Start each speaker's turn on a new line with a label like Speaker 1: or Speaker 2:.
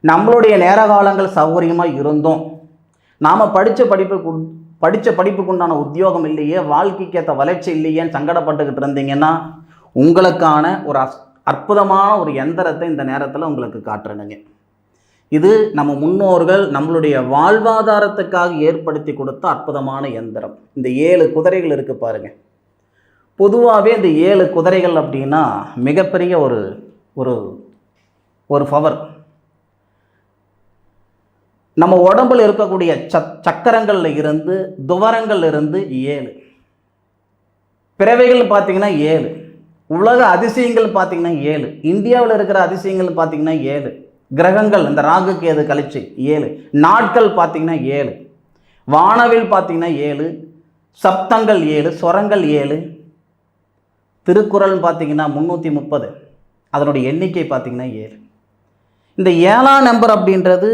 Speaker 1: நம்மளுடைய நேர காலங்கள் சௌகரியமாக இருந்தோம், நாம் படித்த படிப்புக்கு உண்டான உத்தியோகம் இல்லையே, வாழ்க்கைக்கு ஏற்ற வளர்ச்சி இல்லையேன்னு சங்கடப்பட்டுக்கிட்டு இருந்தீங்கன்னா உங்களுக்கான ஒரு அற்புதமான ஒரு எந்திரத்தை இந்த நேரத்தில் உங்களுக்கு காட்டுறேனுங்க. இது நம்ம முன்னோர்கள் நம்மளுடைய வாழ்வாதாரத்துக்காக ஏற்படுத்தி கொடுத்த அற்புதமான எந்திரம். இந்த 7 குதிரைகள் இருக்குது பாருங்கள். பொதுவாகவே இந்த 7 குதிரைகள் அப்படின்னா மிகப்பெரிய ஒரு ஒரு ஒரு பவர். நம்ம உடம்பில் இருக்கக்கூடிய சக்கரங்கள்ல இருந்து துவரங்கள்ல இருந்து 7 பிறவைகள் பார்த்தீங்கன்னா 7, உலக அதிசயங்கள் பார்த்தீங்கன்னா 7, இந்தியாவில் இருக்கிற அதிசயங்கள் பார்த்தீங்கன்னா 7, கிரகங்கள் இந்த ராகு கேது கழிச்சு 7, நாட்கள் பார்த்தீங்கன்னா 7, வானவில் பார்த்தீங்கன்னா 7, சப்தங்கள் 7, ஸ்வரங்கள் 7, திருக்குறள் பார்த்தீங்கன்னா 330, அதனுடைய எண்ணிக்கை பார்த்தீங்கன்னா 7. இந்த 7ஆம் நம்பர் அப்படின்றது